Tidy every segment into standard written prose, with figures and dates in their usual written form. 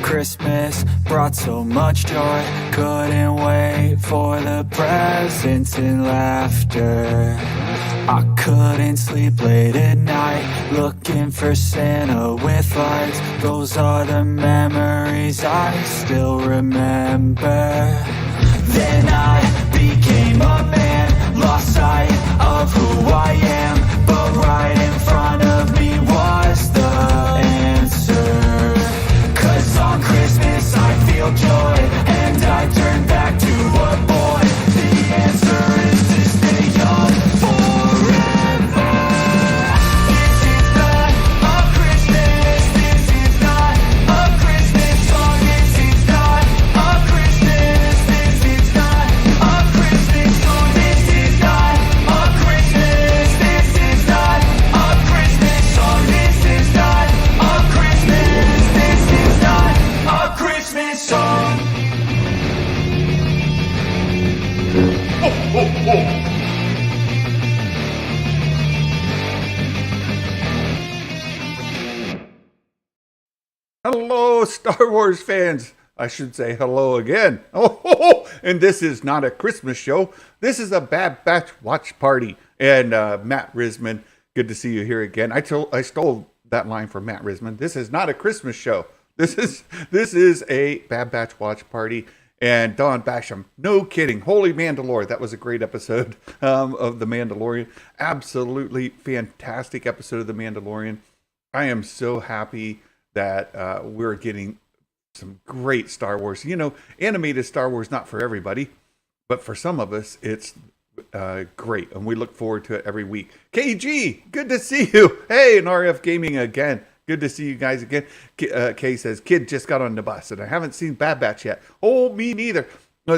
Christmas brought so much joy, couldn't wait for the presents and laughter. I couldn't sleep late at night, looking for Santa with lights. Those are the memories I still remember. Then I became a man, lost sight of who I am, but right in front of me was the answer. 'Cause on Christmas I feel joy, and I turn back to a boy. The answer is to stay young forever. This is not a Christmas, this is not a Christmas song, this is not a Christmas, this is not a Christmas song, this is not a Christmas, this is not a Christmas song, this is not a Christmas, this is not a Christmas song. Hello, Star Wars fans. I should say hello again. Oh, and this is not a Christmas show. This is a Bad Batch watch party. And Matt Risman, good to see you here again. I stole that line from Matt Risman. This is not a Christmas show. This is a Bad Batch watch party. And Don Basham, no kidding. Holy Mandalore. That was a great episode of The Mandalorian. Absolutely fantastic episode of The Mandalorian. I am so happy that we're getting some great Star Wars. You know, animated Star Wars, not for everybody, but for some of us, it's great. And we look forward to it every week. KG, good to see you. Hey, and RF Gaming again. Good to see you guys again. Kay says, kid just got on the bus, and I haven't seen Bad Batch yet. Oh, me neither.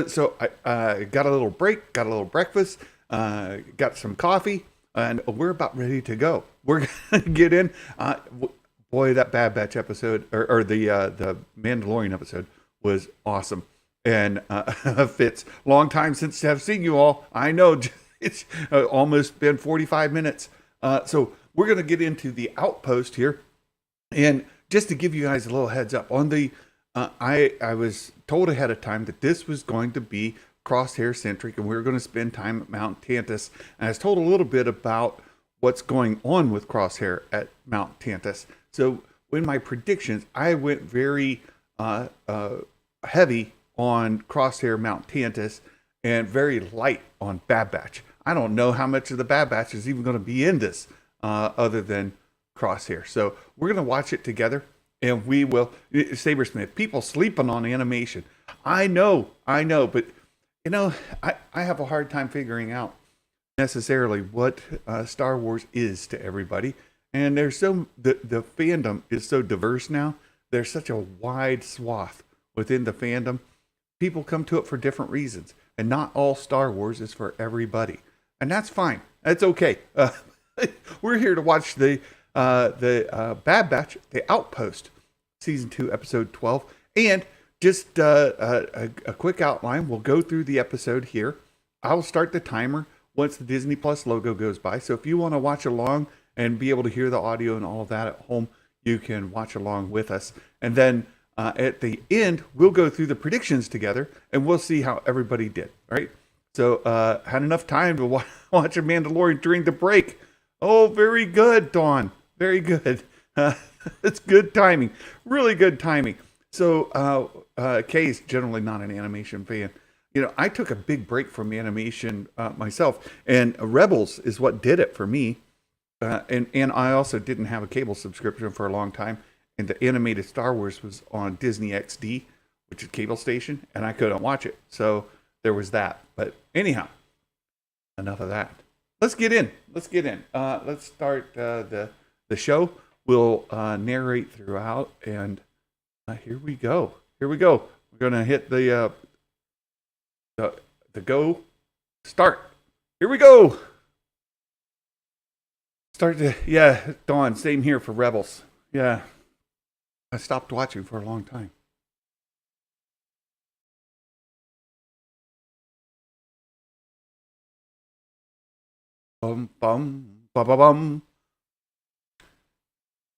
So I got a little break, got a little breakfast, got some coffee, and we're about ready to go. We're going to get in. Boy, that Bad Batch episode, or the Mandalorian episode, was awesome. And Fitz, long time since I've seen you all. I know it's almost been 45 minutes. So we're going to get into the Outpost here. And just to give you guys a little heads up on the, I was told ahead of time that this was going to be Crosshair centric, and we were going to spend time at Mount Tantus. And I was told a little bit about what's going on with Crosshair at Mount Tantus. So in my predictions, I went very heavy on Crosshair Mount Tantus and very light on Bad Batch. I don't know how much of the Bad Batch is even going to be in this other than Crosshair. So we're going to watch it together, and we will. Sabersmith, people sleeping on animation. I know, but you know, I have a hard time figuring out necessarily what Star Wars is to everybody. And there's the fandom is so diverse now. There's such a wide swath within the fandom. People come to it for different reasons, and not all Star Wars is for everybody, and that's fine. That's okay. We're here to watch the Bad Batch, the Outpost, season 2, episode 12, and just a quick outline. We'll go through the episode here. I'll start the timer once the Disney Plus logo goes by. So if you want to watch along and be able to hear the audio and all of that at home, you can watch along with us. And then at the end, we'll go through the predictions together, and we'll see how everybody did. All right. So had enough time to watch a Mandalorian during the break. Oh, very good, Dawn. Very good. It's good timing. Really good timing. So Kay's generally not an animation fan. You know, I took a big break from animation myself, and Rebels is what did it for me. And I also didn't have a cable subscription for a long time, and the animated Star Wars was on Disney XD, which is cable station, and I couldn't watch it. So there was that. But anyhow, enough of that. Let's get in. Let's start the show. We'll narrate throughout, and here we go. We're gonna hit the go start. Here we go. Dawn, same here for Rebels. Yeah, I stopped watching for a long time. Bum, bum, ba, ba, bum.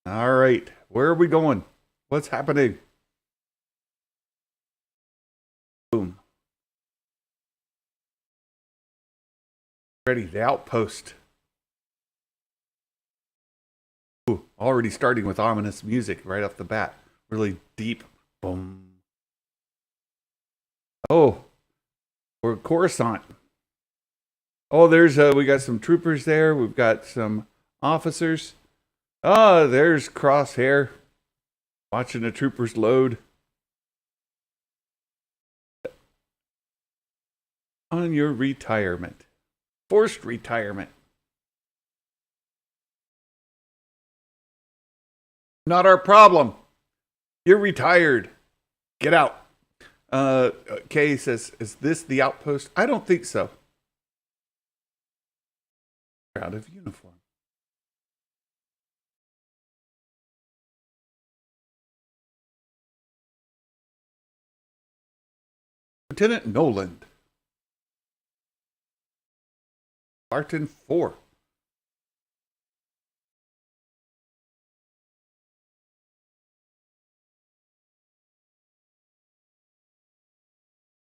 All right, where are we going? What's happening? Ready, the Outpost. Ooh, already starting with ominous music right off the bat. Really deep. Boom. Oh, we're Coruscant. Oh, there's we got some troopers there. We've got some officers. Oh, there's Crosshair watching the troopers load. On your retirement. Forced retirement. Not our problem. You're retired. Get out. Kay says, is this the Outpost? I don't think so. Out of uniform. Lieutenant Noland. Barton 4.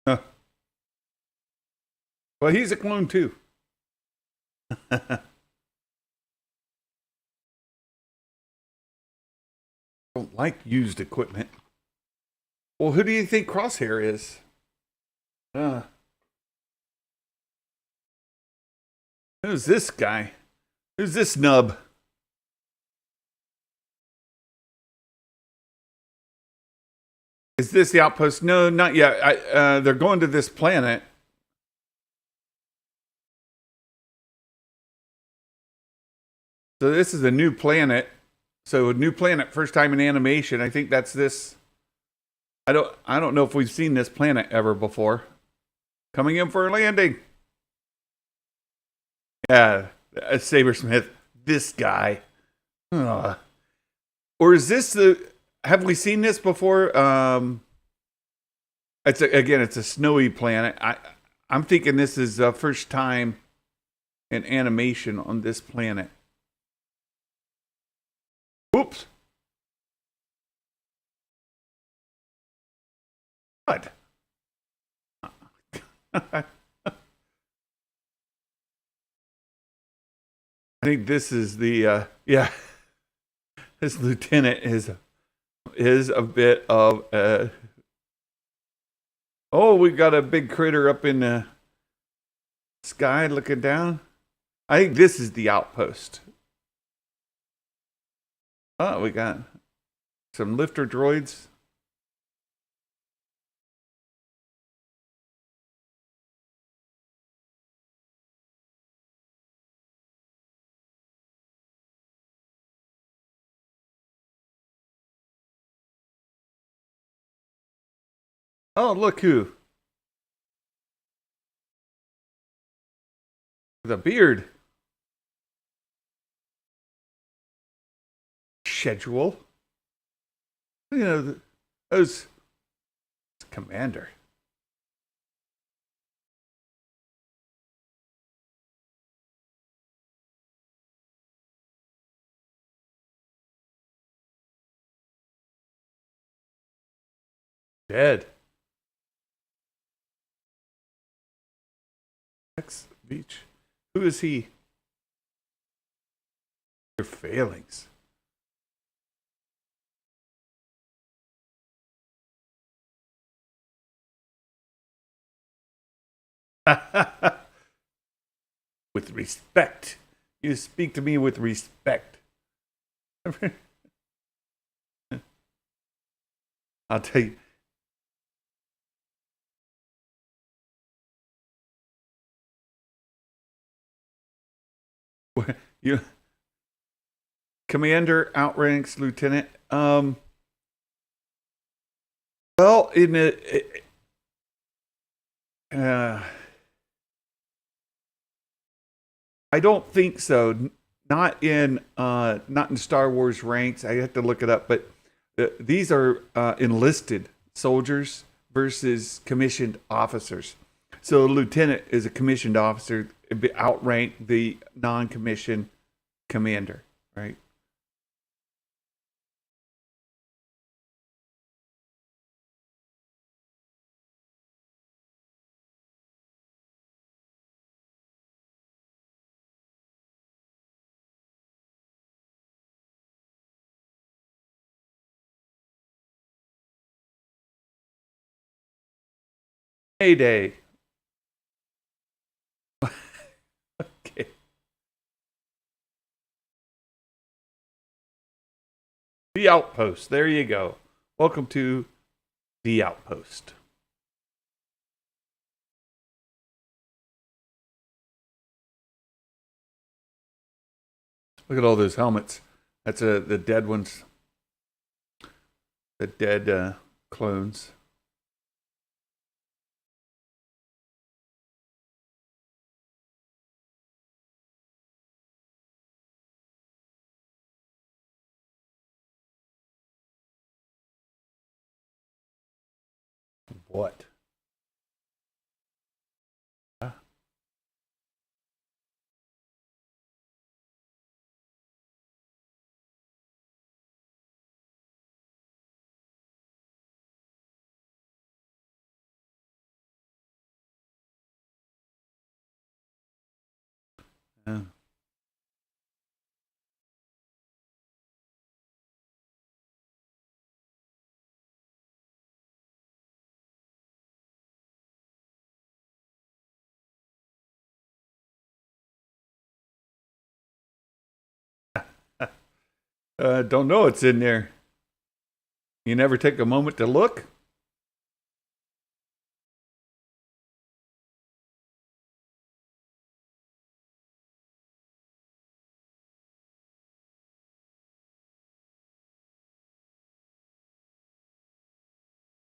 Huh. Well, he's a clone too. Don't like used equipment. Well, who do you think Crosshair is? Who's this guy? Who's this nub? Is this the Outpost? No, not yet. They're going to this planet. So this is a new planet. So a new planet, first time in animation. I think that's this. I don't know if we've seen this planet ever before. Coming in for a landing. Yeah, Sabersmith. This guy. Or is this the? Have we seen this before? It's a snowy planet. I'm thinking this is the first time in animation on this planet. Oops. What? I think this is the yeah. This lieutenant is a bit of a. Oh, we got a big critter up in the sky looking down. I think this is the Outpost. Oh, we got some lifter droids. Oh, look who. With a beard. Schedule. You know, those commander. Dead. X Beach. Who is he? Your failings. With respect. You speak to me with respect. I'll tell you. You commander outranks lieutenant. Well, in it, I don't think so. Not in Star Wars ranks. I have to look it up, but these are enlisted soldiers versus commissioned officers. So a lieutenant is a commissioned officer, outrank the non-commissioned commander, right? Mayday. Okay. The Outpost. There you go. Welcome to The Outpost. Look at all those helmets. That's the dead ones. The dead clones. What? Yeah. Don't know what's in there. You never take a moment to look?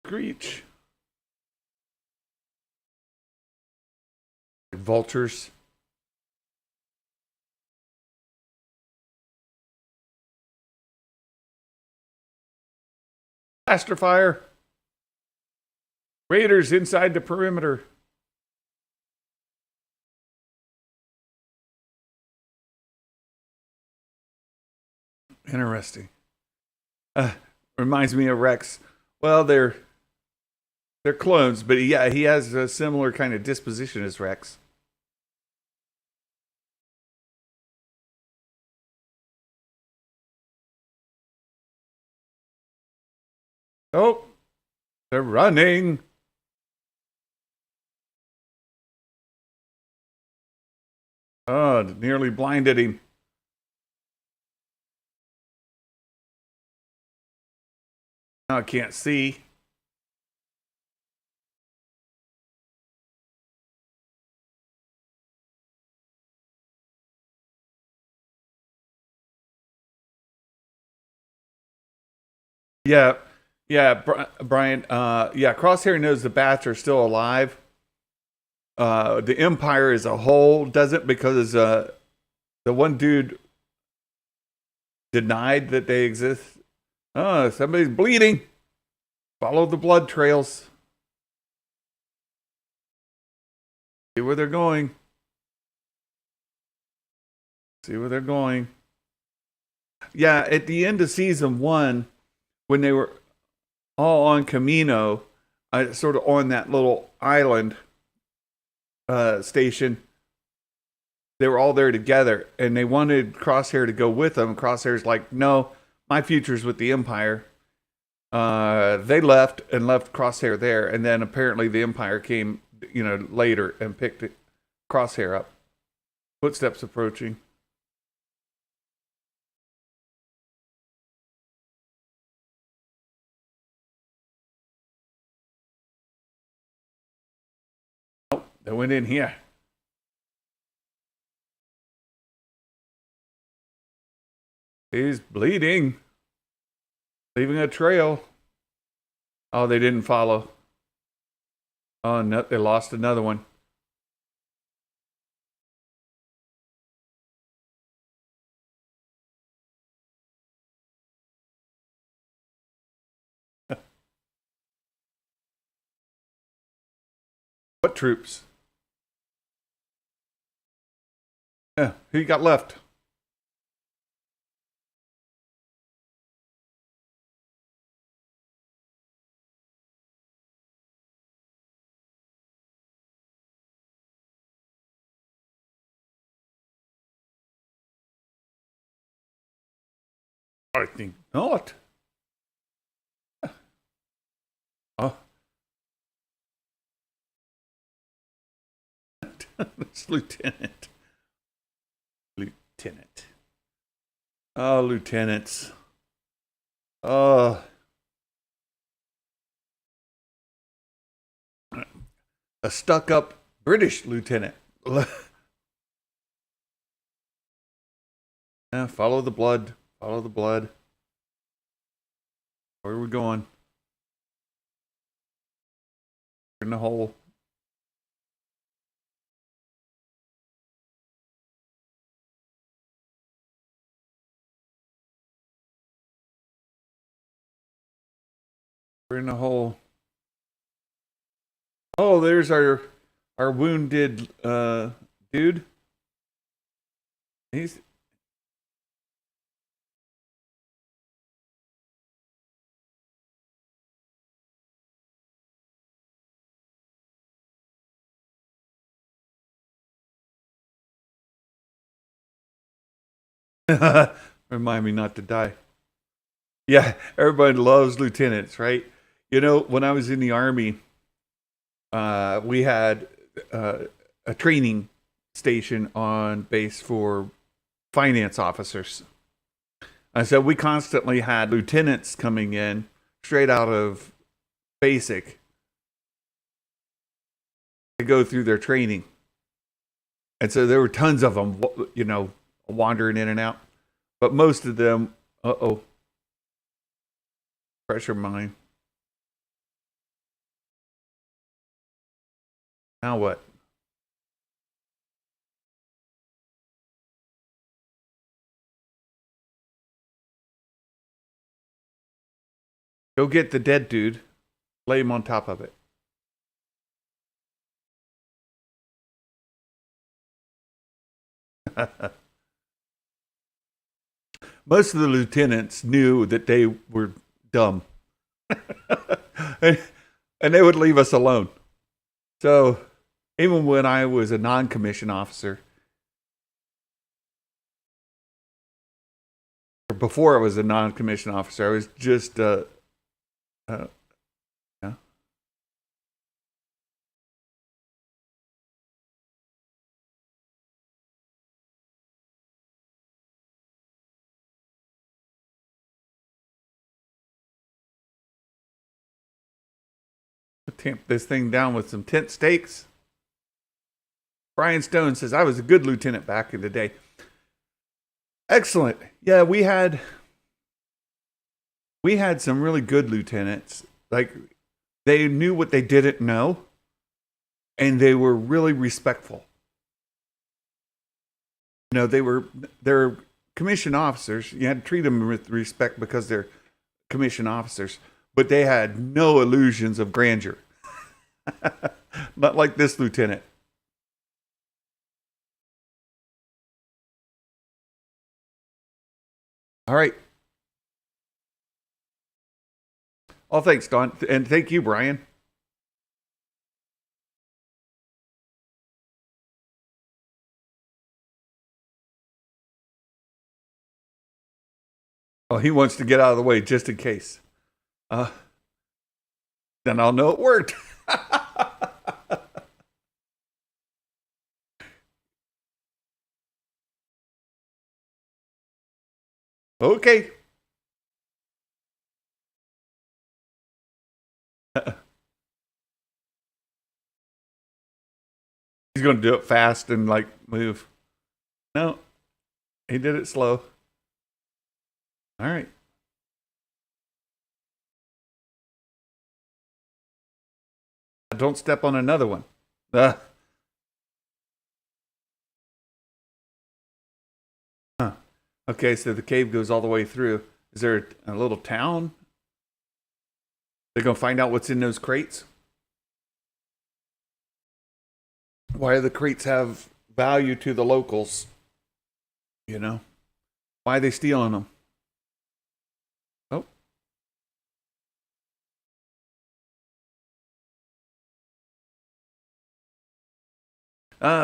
Screech. Vultures. Blaster fire. Raiders inside the perimeter. Interesting. Uh, Reminds me of Rex. Well, they're clones, but yeah, he has a similar kind of disposition as Rex. Oh, they're running. Oh, nearly blinded him. Now I can't see. Yeah, yeah, Brian. Yeah, Crosshair knows the bats are still alive. The Empire as a whole doesn't because the one dude denied that they exist. Oh, somebody's bleeding. Follow the blood trails. See where they're going. See where they're going. Yeah, at the end of season 1, when they were all on Camino, sort of on that little island station, they were all there together, and they wanted Crosshair to go with them. Crosshair's like, no, my future's with the Empire. They left and left Crosshair there, and then apparently the Empire came, later and picked Crosshair up. Footsteps approaching. Oh, they went in here. He's bleeding, leaving a trail. Oh, they didn't follow. Oh, no, they lost another one. What troops? Yeah, who you got left? I think not. Oh, It's Lieutenant. Lieutenant. Oh, lieutenants. Oh, a stuck-up British lieutenant. Yeah, follow the blood. Follow the blood. Where are we going? We're in the hole. We're in the hole. Oh, there's our wounded dude. He's remind me not to die. Yeah, everybody loves lieutenants, right? You know, when I was in the army, we had a training station on base for finance officers. And so we constantly had lieutenants coming in straight out of basic to go through their training. And so there were tons of them, you know, wandering in and out. But most of them, pressure mine. Now what? Go get the dead dude, lay him on top of it. Most of the lieutenants knew that they were dumb. and they would leave us alone. So even when I was a non-commissioned officer, or before I was a non-commissioned officer, I was just yeah. Tamp this thing down with some tent stakes. Brian Stone says, I was a good lieutenant back in the day. Excellent. Yeah, we had some really good lieutenants. Like, they knew what they didn't know, and they were really respectful. You know, they're commissioned officers. You had to treat them with respect because they're commissioned officers, but they had no illusions of grandeur. Not like this lieutenant. All right. Oh, thanks, Don. And thank you, Brian. Oh, he wants to get out of the way just in case. Then I'll know it worked. Okay. He's going to do it fast and like move. No, he did it slow. All right. Don't step on another one. Huh. Okay, so the cave goes all the way through. Is there a little town? They're going to find out what's in those crates? Why do the crates have value to the locals? You know? Why are they stealing them? Oh.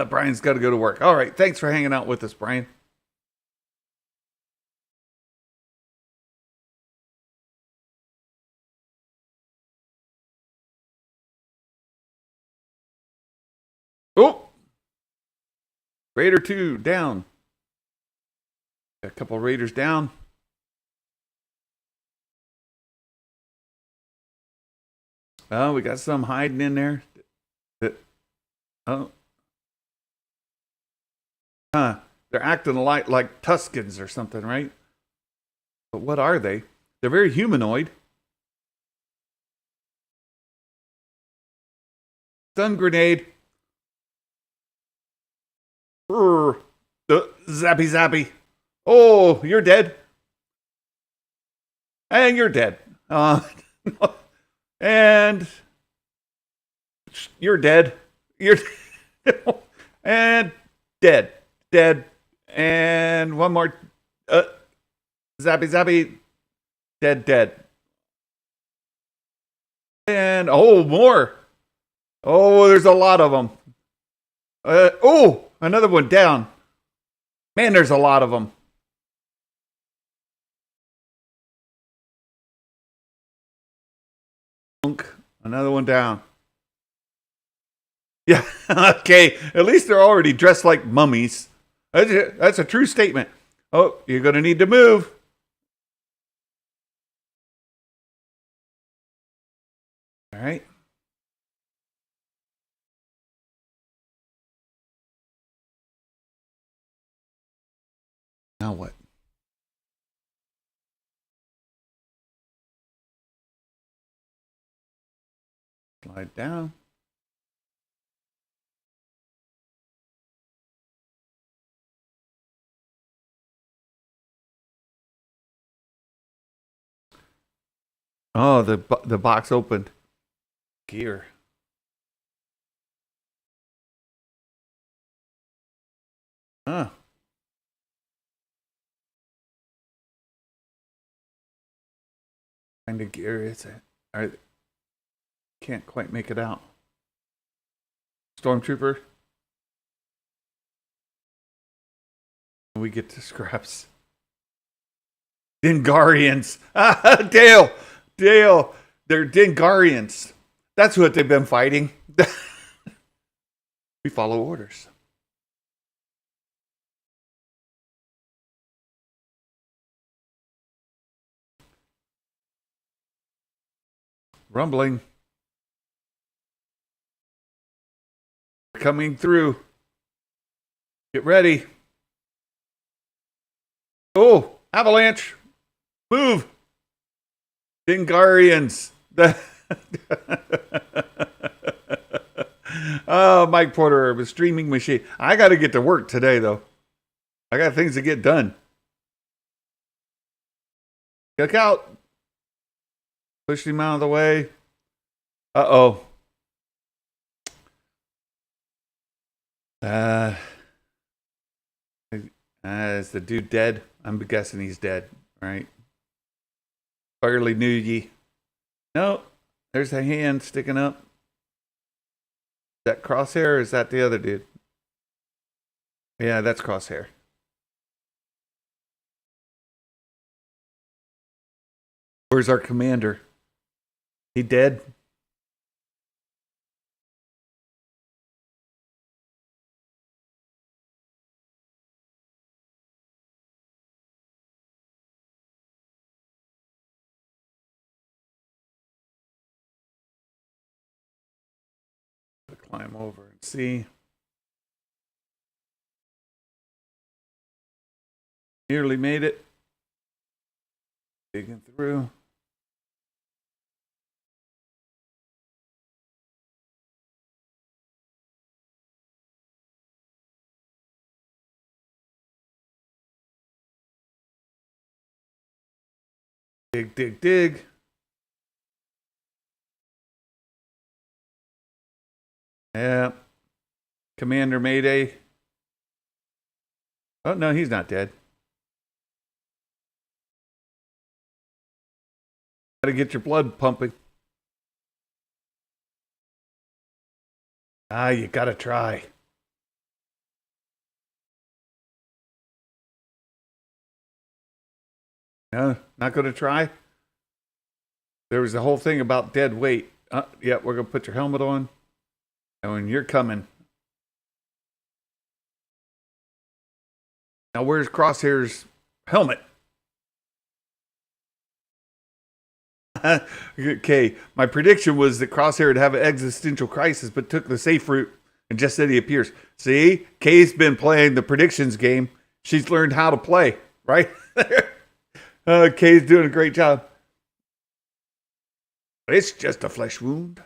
Brian's got to go to work. All right. Thanks for hanging out with us, Brian. Oh, Raider 2 down. Got a couple raiders down. Oh, we got some hiding in there. Oh. Huh. They're acting like Tuscans or something, right? But what are they? They're very humanoid. Stun grenade. Brr. Zappy zappy. Oh, you're dead. And you're dead. And you're dead. You're and dead. Dead. And one more. Zappy zappy. Dead, dead. And oh, more. Oh, there's a lot of them. Oh, another one down. Man, there's a lot of them. Another one down. Yeah, okay. At least they're already dressed like mummies. That's a true statement. Oh, you're going to need to move. All right. Now what? Slide down. Oh, the box opened. Gear. Huh. Kind of gear is it? I can't quite make it out. Stormtrooper. We get to scraps. Dingarians. Dale. Dale. They're Dingarians. That's what they've been fighting. We follow orders. Rumbling. Coming through. Get ready. Oh, avalanche. Move. Dingarians. Oh, Mike Porter, a streaming machine. I got to get to work today, though. I got things to get done. Look out. Push him out of the way. Uh-oh. Is the dude dead? I'm guessing he's dead, right? Barely knew ye. No, there's a hand sticking up. Is that Crosshair or is that the other dude? Yeah, that's Crosshair. Where's our commander? He dead? Climb over and see. Nearly made it. Digging through. Dig, dig, dig. Yeah. Commander Mayday. Oh, no, he's not dead. Gotta get your blood pumping. Ah, you gotta try. No, not gonna try? There was the whole thing about dead weight. Yeah, we're gonna put your helmet on. And when you're coming. Now, where's Crosshair's helmet? Okay, my prediction was that Crosshair would have an existential crisis, but took the safe route and just said he appears. See, Kay's been playing the predictions game. She's learned how to play, right? Kay's doing a great job. It's just a flesh wound.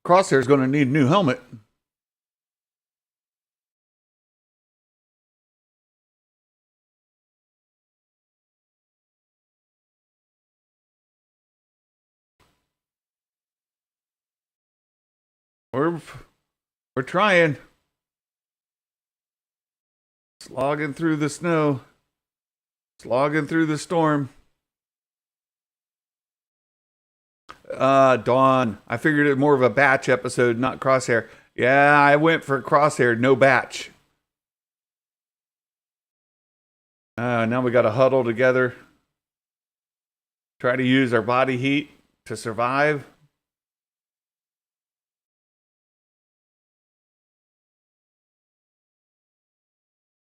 Crosshair's going to need a new helmet. We're trying. Slogging through the snow. Slogging through the storm. Dawn. I figured it more of a batch episode, not Crosshair. Yeah, I went for Crosshair, no batch. Now we got to huddle together. Try to use our body heat to survive.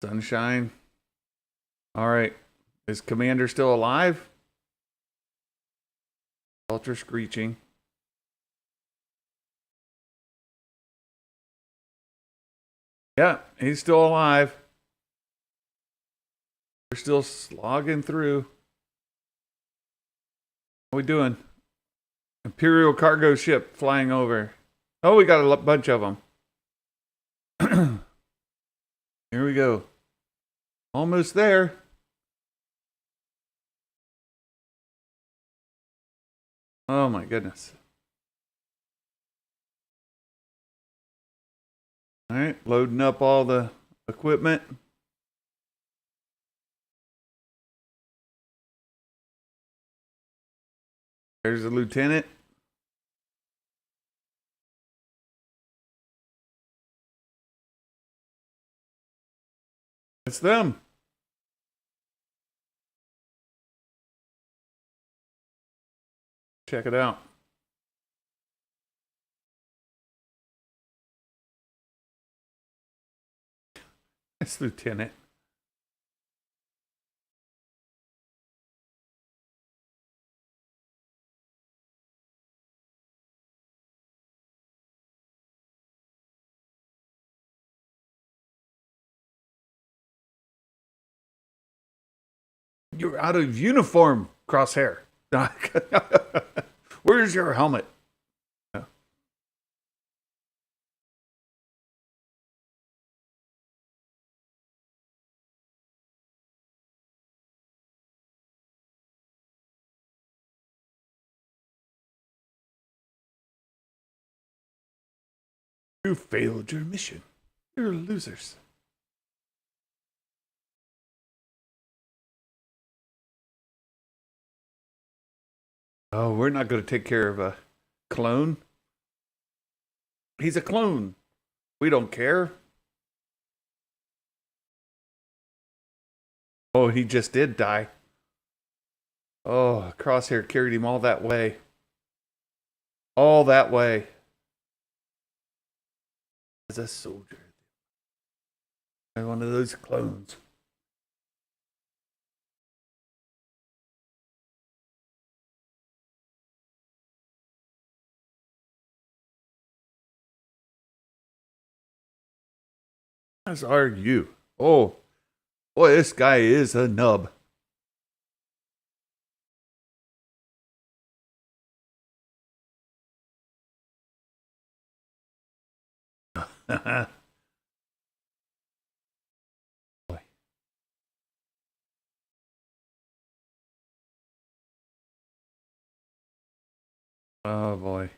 Sunshine. All right. Is Commander still alive? Ultra screeching. Yeah, he's still alive. We're still slogging through. What are we doing? Imperial cargo ship flying over. Oh, we got a bunch of them. Here we go. Almost there. Oh my goodness. All right, loading up all the equipment. There's the lieutenant. It's them. Check it out. It's Lieutenant. You're out of uniform, Crosshair. Where's your helmet? You failed your mission. You're losers. Oh, we're not going to take care of a clone. He's a clone. We don't care. Oh, he just did die. Oh, Crosshair carried him all that way. All that way. As a soldier. One of those clones. As are you. Oh, boy, this guy is a nub. Boy. Oh, boy.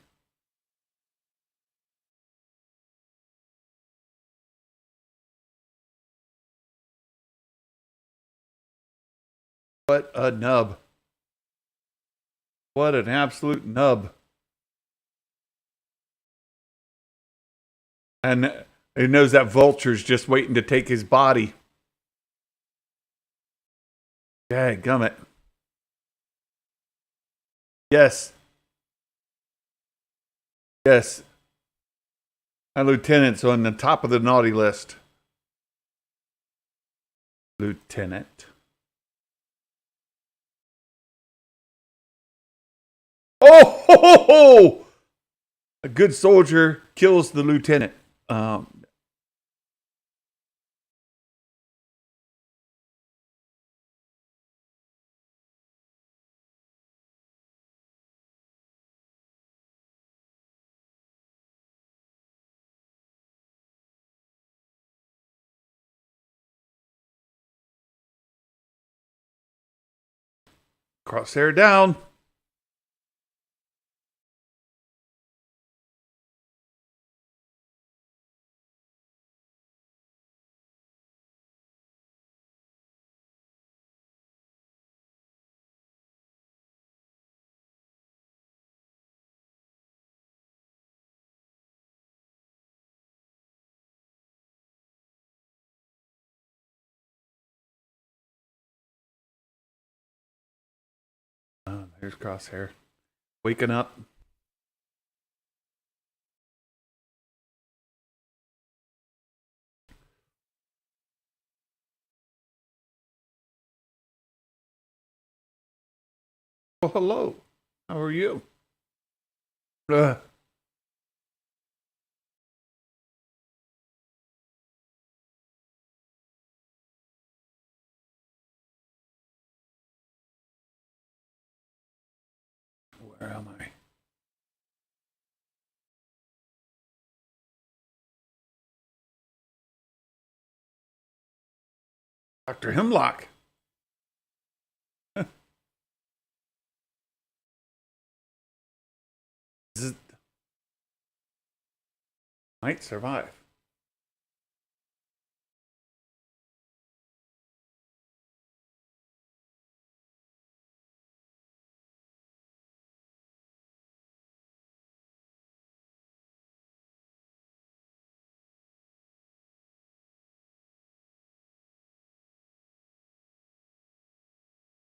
What a nub. What an absolute nub. And he knows that vulture's just waiting to take his body. Dadgummit. Yes. Yes. My lieutenant's on the top of the naughty list. Lieutenant. Oh, ho, ho, ho! A good soldier kills the lieutenant. Um, Crosshair down. There's Crosshair. Waking up. Well, hello. How are you? Uh, where am I? Dr. Hemlock. Might survive.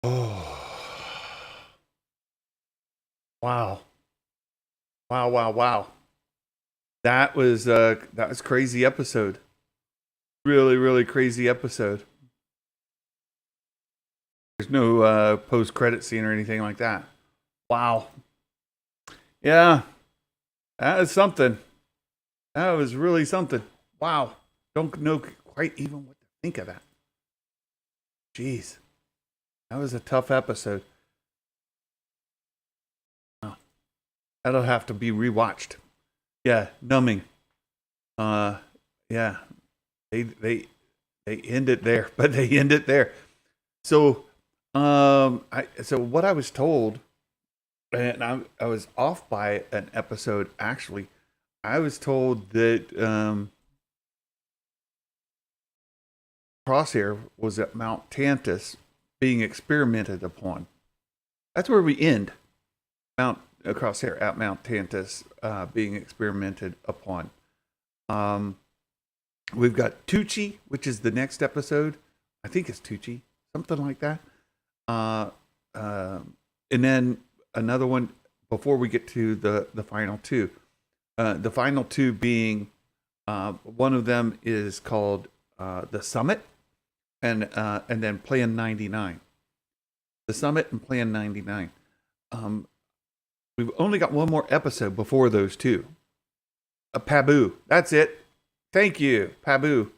Oh. Wow. Wow, wow, wow. That was crazy episode. Really, really crazy episode. There's no post credit scene or anything like that. Wow. Yeah, that is something. That was really something. Wow. Don't know quite even what to think of that. Jeez. That was a tough episode. Oh, that'll have to be rewatched. Yeah, numbing. Uh yeah. They end it there, but they end it there. So so what I was told, and I was off by an episode actually. I was told that Crosshair was at Mount Tantus being experimented upon. That's where we end. Mount Crosshair at Mount Tantus being experimented upon. Um, we've got Tucci, which is the next episode. I think it's Tucci, something like that. Uh, and then another one before we get to the final two. The final two being one of them is called the Summit, and then Plan 99. The Summit and Plan 99. We've only got one more episode before those two. A Paboo. That's it. Thank you, Paboo.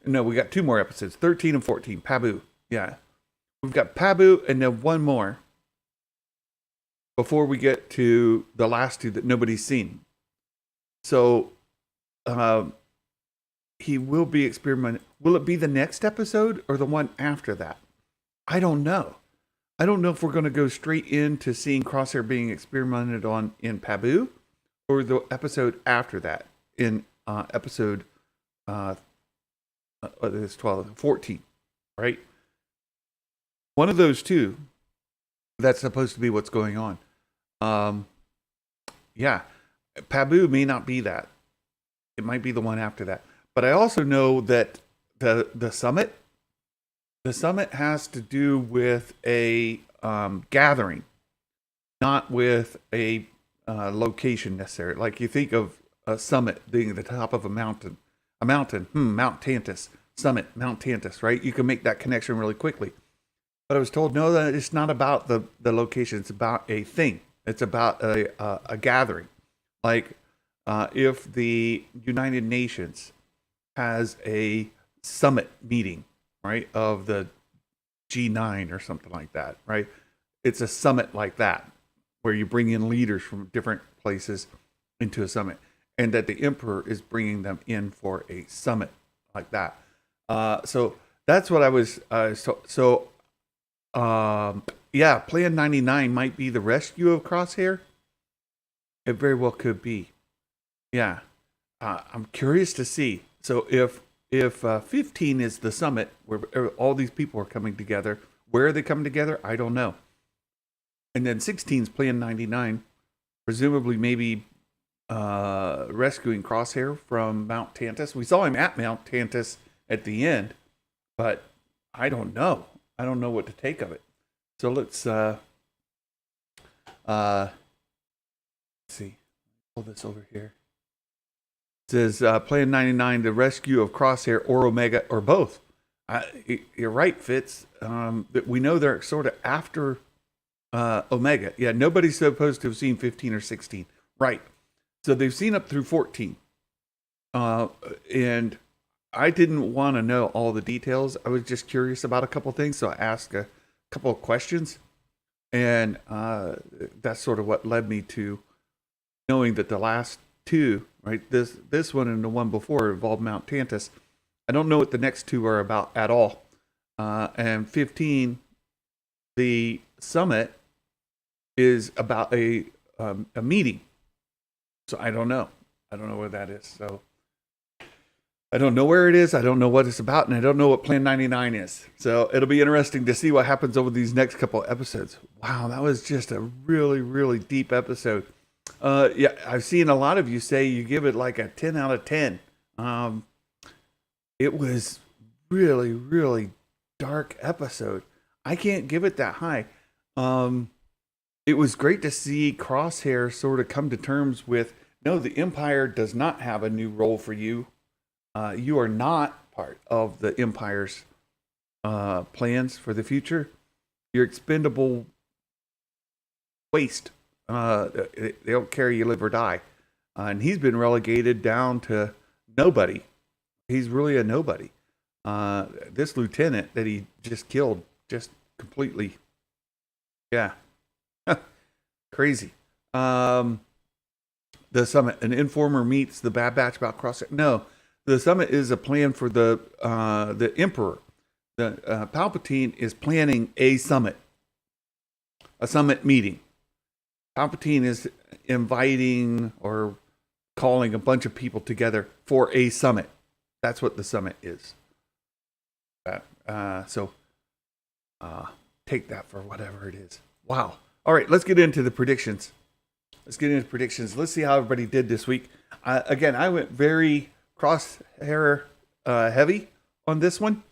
No, we got two more episodes, 13 and 14. Paboo. Yeah. We've got Paboo and then one more before we get to the last two that nobody's seen. So he will be experimenting. Will it be the next episode or the one after that? I don't know. I don't know if we're going to go straight into seeing Crosshair being experimented on in Paboo or the episode after that in episode it's 12, 14, right? One of those two, that's supposed to be what's going on. Yeah, Paboo may not be that. It might be the one after that. But I also know that the summit has to do with a gathering. not with a location necessarily. Like you think of a summit being the top of a mountain, Mount Tantus, summit, Mount Tantus, right? You can make that connection really quickly. But I was told, no, that it's not about the location. It's about a thing. It's about a gathering. Like if the United Nations has a summit meeting, right, of the G9 or something like that, right? It's a summit like that where you bring in leaders from different places into a summit, and that the emperor is bringing them in for a summit like that. So that's what I was. Yeah, Plan 99 might be the rescue of Crosshair. It very well could be. Yeah, I'm curious to see. So if 15 is the summit where all these people are coming together, where are they coming together? I don't know. And then 16 is Plan 99, presumably maybe rescuing Crosshair from Mount Tantus. We saw him at Mount Tantus at the end, but I don't know. I don't know what to take of it. So let's see. Pull this over here. It says Plan 99, the rescue of Crosshair or Omega or both. You're right, Fitz. We know they're sort of after Omega. Yeah, nobody's supposed to have seen 15 or 16. Right. So they've seen up through 14. And I didn't want to know all the details. I was just curious about a couple things. So I asked a couple of questions. And that's sort of what led me to knowing that the last two, right, this one and the one before involved Mount Tantus. I don't know what the next two are about at all. And 15, the summit is about a meeting. So I don't know. I don't know where that is. So I don't know where it is. I don't know what it's about. And I don't know what Plan 99 is. So it'll be interesting to see what happens over these next couple of episodes. Wow, that was just a really, really deep episode. Yeah, I've seen a lot of you say you give it like a 10 out of 10. It was really, really dark episode. I can't give it that high. It was great to see Crosshair sort of come to terms with, no, the Empire does not have a new role for you. You are not part of the Empire's plans for the future. You're expendable waste. They don't care you live or die. And he's been relegated down to nobody. He's really a nobody. This lieutenant that he just killed, just completely, yeah, crazy. The summit, an informer meets the Bad Batch about Crosshair. No, the summit is a plan for the Emperor. The Palpatine is planning a summit meeting. Palpatine is inviting or calling a bunch of people together for a summit. That's what the summit is. So take that for whatever it is. Wow. All right, let's get into the predictions. Let's see how everybody did this week. Again, I went very Crosshair heavy on this one.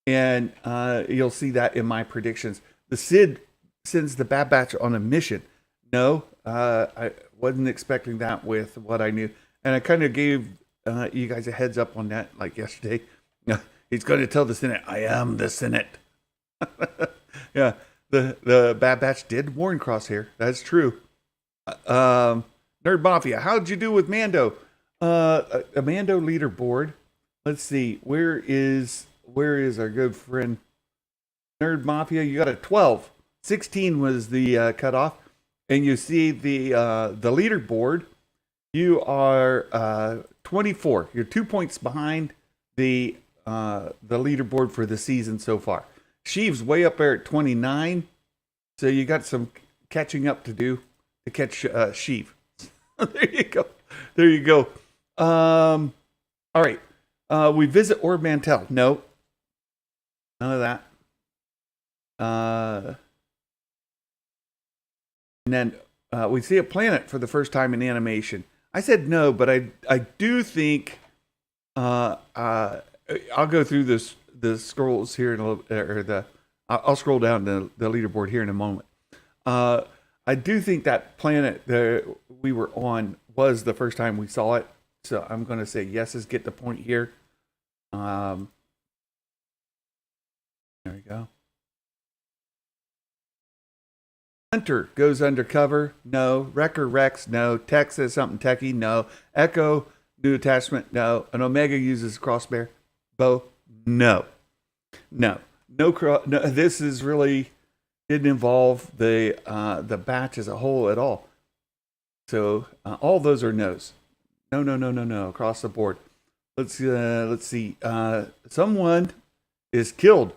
And you'll see that in my predictions. The Sid sends the Bad Batch on a mission. No, I wasn't expecting that with what I knew. And I kind of gave you guys a heads up on that like yesterday. He's going to tell the Senate, I am the Senate. Yeah, the Bad Batch did warn Crosshair. That's true. Nerd Mafia, how'd you do with Mando? A Mando leaderboard. Let's see, where is our good friend Nerd Mafia? You got a 12. 16 was the cutoff. And you see the leaderboard. You are 24. You're 2 points behind the leaderboard for the season so far. Sheev's way up there at 29. So you got some catching up to do to catch Sheev. There you go. All right. We visit Orb Mantell. No. None of that. And then we see a planet for the first time in animation. I said no, but I do think I'll go through the scrolls here in a little, I'll scroll down the leaderboard here in a moment. I I do think that planet that we were on was the first time we saw it. So I'm going to say yeses get the point here. There we go. Hunter goes undercover. No. Wrecker Rex. No. Tech says something techie. No. Echo, new attachment. No. An Omega uses crossbow. Bow. No. No. No. This is really didn't involve the batch as a whole at all. So all those are no's. No across the board. Let's see. Someone is killed.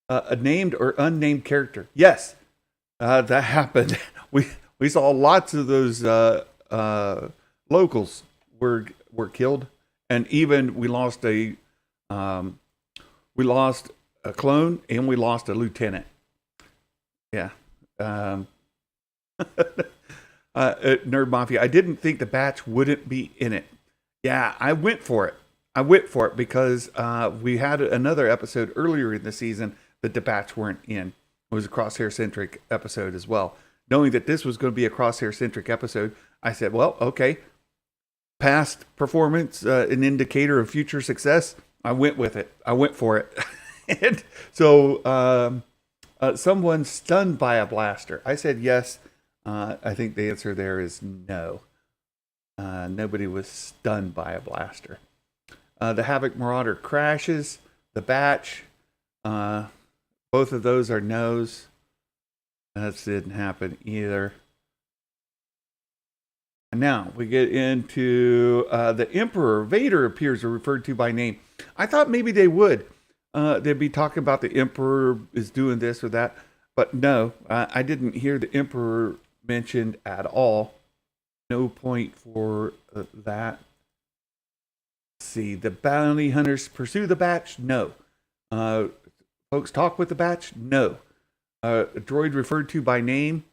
A named or unnamed character. Yes, that happened. We saw lots of those locals were killed, and even we lost a clone and we lost a lieutenant. Yeah. Nerd Mafia. I didn't think the batch wouldn't be in it. Yeah, I went for it because we had another episode earlier in the season that the batch weren't in. It was a Crosshair-centric episode as well. Knowing that this was going to be a Crosshair-centric episode, I said, well, okay. Past performance, an indicator of future success. I went with it. I went for it. And so someone stunned by a blaster. I said yes. I think the answer there is no. Nobody was stunned by a blaster. The Havoc Marauder crashes. The batch. Both of those are no's. That didn't happen either. Now we get into the Emperor. Vader appears or referred to by name. I thought maybe they would. They'd be talking about the Emperor is doing this or that. But no, I didn't hear the Emperor mentioned at all. No point for that. Let's see, the bounty hunters pursue the batch? No. Folks talk with the batch? No. A droid referred to by name?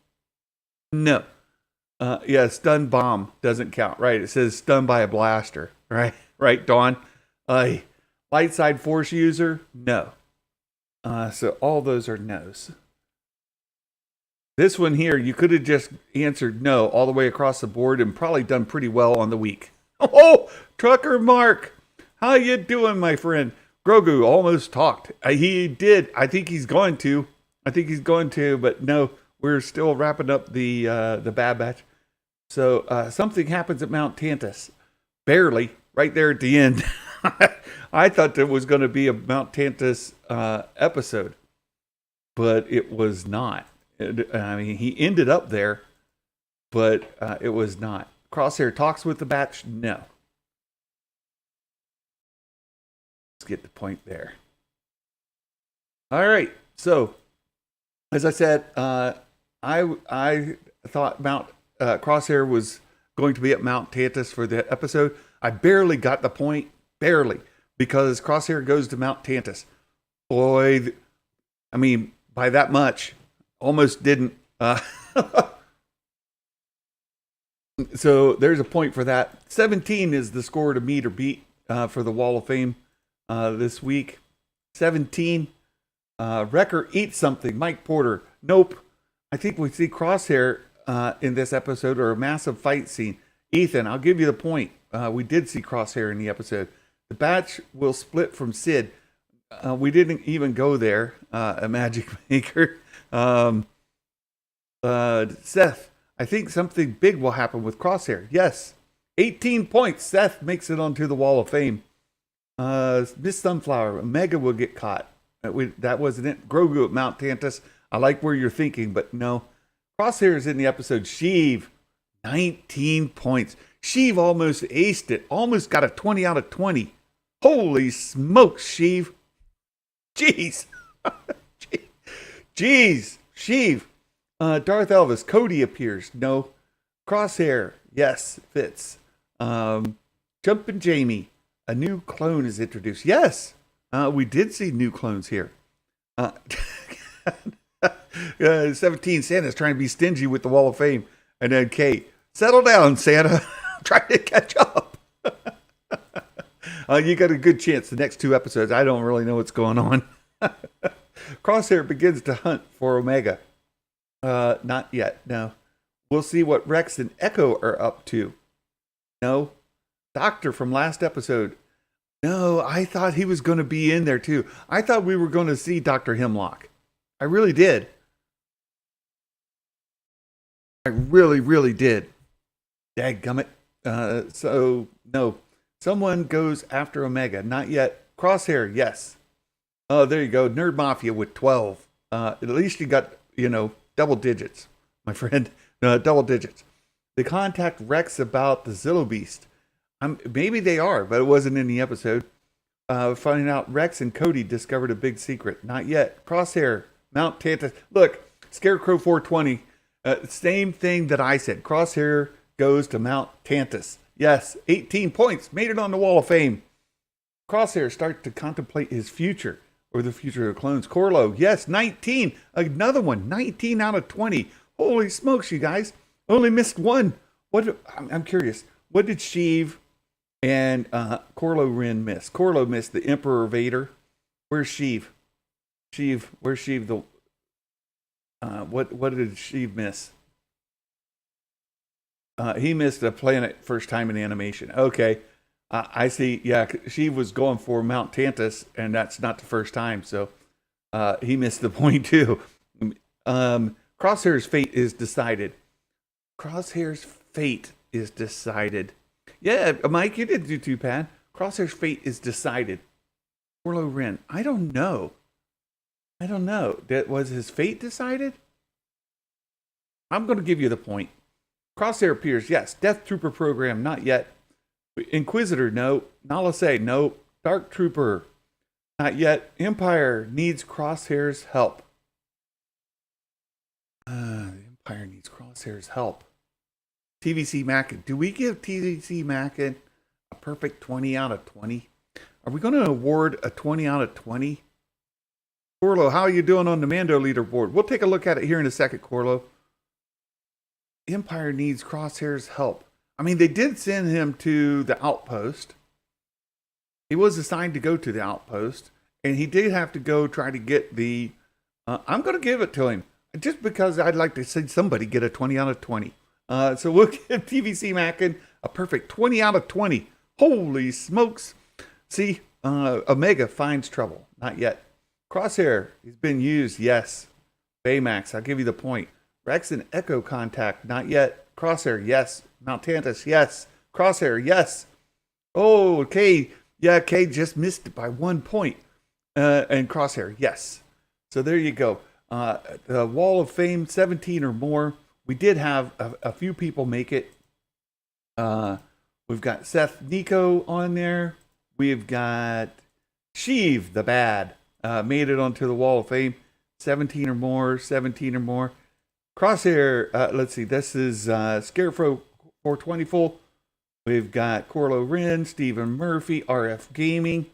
No. Yeah, stun bomb doesn't count. Right, it says stunned by a blaster. Right, Dawn? Light side force user? No. So all those are no's. This one here, you could have just answered no all the way across the board and probably done pretty well on the week. Oh, Trucker Mark. How you doing, my friend? Grogu almost talked. He did. I think he's going to. But no, we're still wrapping up the Bad Batch. So something happens at Mount Tantus. Barely. Right there at the end. I thought there was going to be a Mount Tantus episode. But it was not. I mean, he ended up there, but it was not. Crosshair talks with the batch? No. Let's get the point there. All right. So, as I said, I thought Crosshair was going to be at Mount Tantus for the episode. I barely got the point. Barely. Because Crosshair goes to Mount Tantus. Boy, I mean, by that much. Almost didn't. So there's a point for that. 17 is the score to meet or beat for the Wall of Fame this week. 17. Wrecker eats something. Mike Porter. Nope. I think we see Crosshair in this episode or a massive fight scene. Ethan, I'll give you the point. We did see Crosshair in the episode. The batch will split from Sid. We didn't even go there. A magic maker. Seth, I think something big will happen with Crosshair. Yes. 18 points. Seth makes it onto the Wall of Fame. Miss Sunflower, Omega will get caught. That wasn't it. Grogu at Mount Tantus. I like where you're thinking, but no. Crosshair is in the episode. Sheev, 19 points. Sheev almost aced it. Almost got a 20 out of 20. Holy smokes, Sheev. Jeez. Jeez. Sheev. Darth Elvis. Cody appears. No. Crosshair. Yes. Fits. Jumpin' Jamie. A new clone is introduced. Yes. We did see new clones here. 17. Santa's trying to be stingy with the Wall of Fame. And then Kate. Settle down, Santa. Trying to catch up. You got a good chance the next two episodes. I don't really know what's going on. Crosshair begins to hunt for Omega. Not yet. No. We'll see what Rex and Echo are up to. No. Doctor from last episode. No, I thought he was going to be in there too. I thought we were going to see Dr. Hemlock. I really did. I really, really did. Dadgummit. So, no. Someone goes after Omega. Not yet. Crosshair, yes. Oh, there you go. Nerd Mafia with 12. At least you got, double digits, my friend. Double digits. They contact Rex about the Zillow Beast. Maybe they are, but it wasn't in the episode. Finding out Rex and Cody discovered a big secret. Not yet. Crosshair, Mount Tantus. Look, Scarecrow 420. Same thing that I said. Crosshair goes to Mount Tantus. Yes, 18 points. Made it on the Wall of Fame. Crosshair starts to contemplate his future, or the future of clones. Corlo, yes, 19. Another one. 19 out of 20. Holy smokes, you guys. Only missed one. I'm curious. What did Sheev and Corlo Rin miss? Corlo missed the Emperor Vader. Where's Sheev? Where's Sheev? What did Sheev miss? He missed a planet first time in animation. Okay. I see. Yeah, Sheev was going for Mount Tantus, and that's not the first time. So he missed the point too. Crosshair's fate is decided. Crosshair's fate is decided. Yeah, Mike, you didn't do too bad. Crosshair's fate is decided. Orlo Ren, I don't know. Was his fate decided? I'm going to give you the point. Crosshair appears, yes. Death Trooper program, not yet. Inquisitor, no. Nala say, no. Dark Trooper, not yet. Empire needs Crosshair's help. The Empire needs Crosshair's help. TVC Mackin. Do we give TVC Mackin a perfect 20 out of 20? Are we going to award a 20 out of 20? Corlo, how are you doing on the Mando leaderboard? We'll take a look at it here in a second, Corlo. Empire needs Crosshair's help. I mean, they did send him to the Outpost. He was assigned to go to the Outpost, and he did have to go try to get the... I'm going to give it to him, just because I'd like to see somebody get a 20 out of 20. So we'll give TVC Mackin a perfect 20 out of 20. Holy smokes. See, Omega finds trouble. Not yet. Crosshair, he's been used. Yes. Baymax, I'll give you the point. Rex and Echo contact. Not yet. Crosshair, yes. Mount Tantus, yes. Crosshair, yes. Oh, Kay. Yeah, Kay just missed it by 1 point. And Crosshair, yes. So there you go. The Wall of Fame, 17 or more. We did have a few people make it. We've got Seth Nico on there. We've got Sheev, the bad, made it onto the Wall of Fame. 17 or more. Crosshair, let's see. This is Scarecrow 420 full. We've got Corlo Rin, Stephen Murphy, RF Gaming.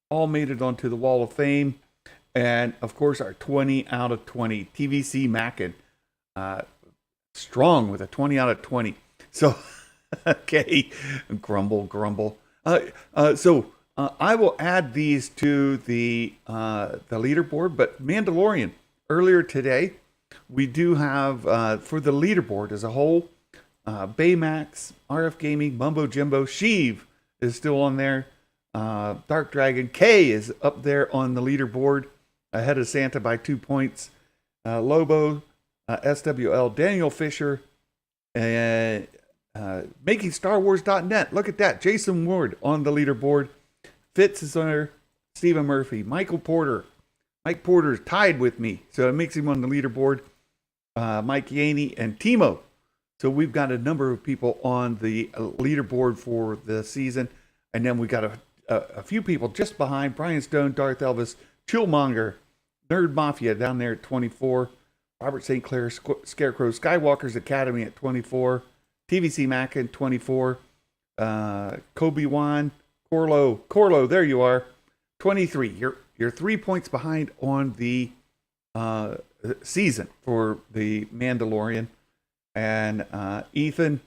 All made it onto the Wall of Fame. And, of course, our 20 out of 20. TVC Mackin. Strong with a 20 out of 20. So, okay, grumble. So I will add these to the leaderboard. But Mandalorian, earlier today, we do have, for the leaderboard as a whole, Baymax, RF Gaming, Mumbo Jimbo, Sheev is still on there. Dark Dragon, K is up there on the leaderboard, ahead of Santa by 2 points. Lobo, SWL, Daniel Fisher, and Making StarWars.net. Look at that. Jason Ward on the leaderboard. Fitz is on there. Stephen Murphy. Michael Porter. Mike Porter's tied with me, so it makes him on the leaderboard. Mike Yaney and Timo. So we've got a number of people on the leaderboard for the season. And then we got a few people just behind. Brian Stone, Darth Elvis, Chillmonger, Nerd Mafia down there at 24. Robert St. Clair, Scarecrow, Skywalker's Academy at 24. TVC Mackin, 24. Kobe Wan, Corlo, there you are. 23. You're 3 points behind on the season for the Mandalorian. And Ethan,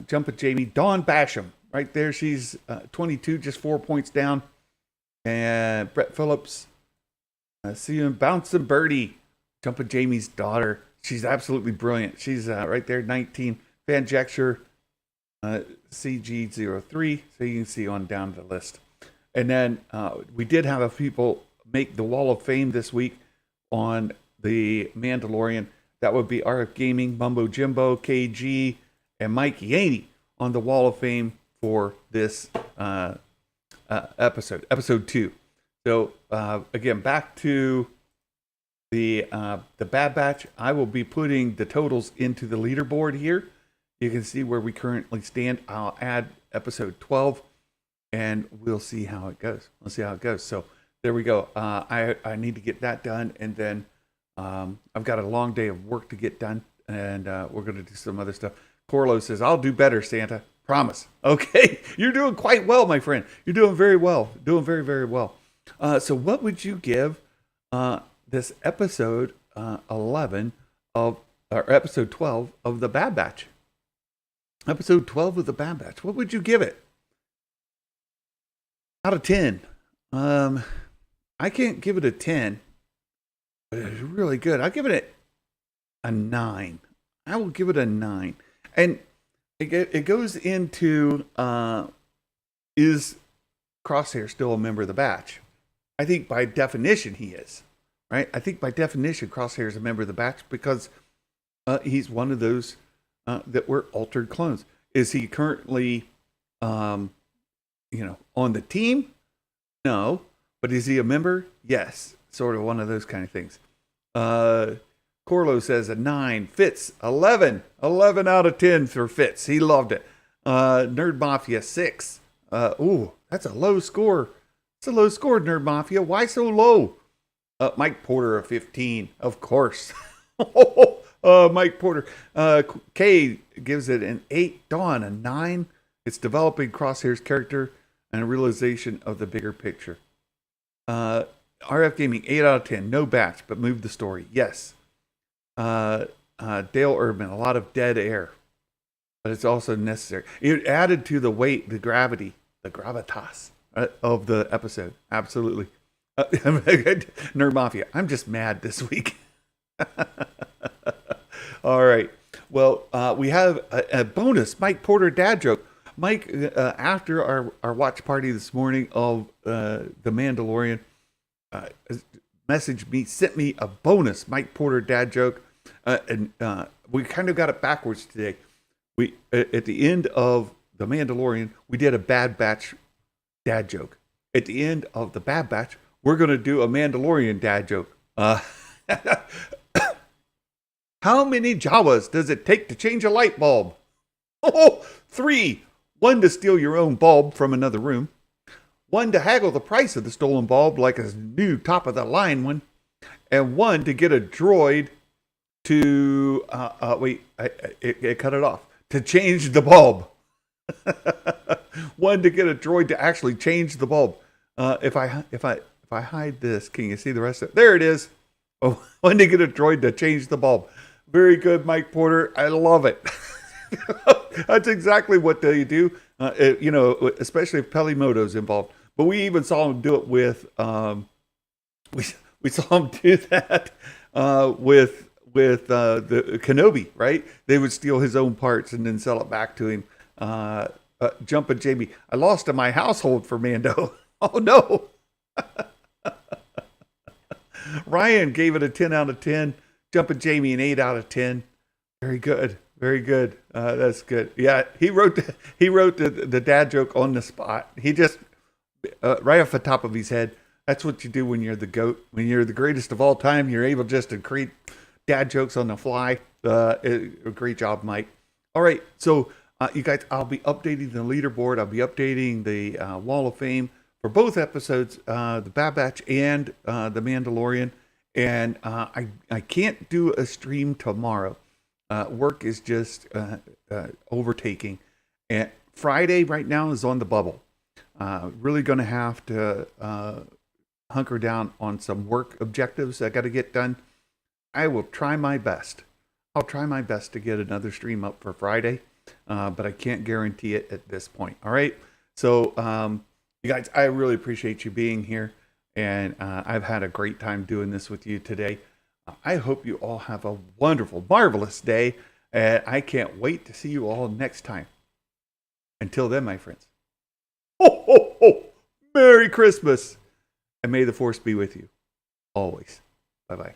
Jumpin' Jamie, Dawn Basham, right there. She's 22, just 4 points down. And Brett Phillips, see you, Bouncing Birdie, Jumpin' Jamie's daughter. She's absolutely brilliant. She's right there, 19. Fanjecture, CG03. So you can see on down the list. And then we did have a people make the Wall of Fame this week on the Mandalorian. That would be RF Gaming, Mumbo Jimbo, KG, and Mike Yaney on the Wall of Fame for this episode 2. So again, back to the Bad Batch. I will be putting the totals into the leaderboard here. You can see where we currently stand. I'll add episode 12, and we'll see how it goes. So there we go. I need to get that done, and then I've got a long day of work to get done, and we're going to do some other stuff. Corlo says, I'll do better, Santa. Promise. Okay. You're doing quite well, my friend. You're doing very well. Doing very, very well. So what would you give this episode 11 of, or episode 12 of the Bad Batch? Episode 12 of the Bad Batch. What would you give it? Out of 10. I can't give it a 10, but it's really good. I'll give it a 9. I will give it a 9. And it goes into, is Crosshair still a member of the Batch? I think by definition he is, right? I think by definition Crosshair is a member of the Batch because he's one of those that were altered clones. Is he currently, on the team? No. But is he a member? Yes. Sort of one of those kind of things. Corlo says a 9. Fitz, 11. 11 out of 10 for Fitz. He loved it. Nerd Mafia, 6. That's a low score. It's a low score, Nerd Mafia. Why so low? Mike Porter, a 15. Of course. Mike Porter. Kay gives it an 8. Dawn, a 9. It's developing Crosshair's character and a realization of the bigger picture. RF Gaming, 8 out of 10. No Batch, but move the story. Yes. Dale Urban, a lot of dead air, but it's also necessary. It added to the weight, the gravity, the gravitas of the episode. Absolutely. Nerd Mafia, I'm just mad this week. All right. Well, we have a bonus Mike Porter dad joke. Mike, after our watch party this morning of The Mandalorian, sent me a bonus Mike Porter dad joke, and we kind of got it backwards today. We at the end of The Mandalorian, we did a Bad Batch dad joke. At the end of the Bad Batch, we're going to do a Mandalorian dad joke. How many Jawas does it take to change a light bulb? 3. 1 to steal your own bulb from another room. 1 to haggle the price of the stolen bulb like a new top-of-the-line one. And 1 to get a droid to... it cut it off. To change the bulb. 1 to get a droid to actually change the bulb. If I hide this, can you see the rest of it? There it is. 1 to get a droid to change the bulb. Very good, Mike Porter. I love it. That's exactly what they do. Especially if Pelimoto's involved. But we even saw him do it with we saw him do that with the Kenobi, right? They would steal his own parts and then sell it back to him. Jumpin' Jamie, I lost in my household for Mando. Oh no. Ryan gave it a 10 out of 10. Jumpin' Jamie an 8 out of 10. Very good. Very good. That's good. Yeah, he wrote the dad joke on the spot. He just right off the top of his head. That's what you do when you're the GOAT. When you're the greatest of all time, you're able just to create dad jokes on the fly. Great job, Mike. All right, so you guys, I'll be updating the leaderboard. I'll be updating the Wall of Fame for both episodes, the Bad Batch and the Mandalorian. And I can't do a stream tomorrow. Work is just overtaking. And Friday right now is on the bubble. Really going to have to hunker down on some work objectives I got to get done. I will try my best. I'll try my best to get another stream up for Friday, but I can't guarantee it at this point. All right. So, you guys, I really appreciate you being here. And I've had a great time doing this with you today. I hope you all have a wonderful, marvelous day, and I can't wait to see you all next time. Until then, my friends, ho, ho, ho! Merry Christmas! And may the force be with you always. Bye-bye.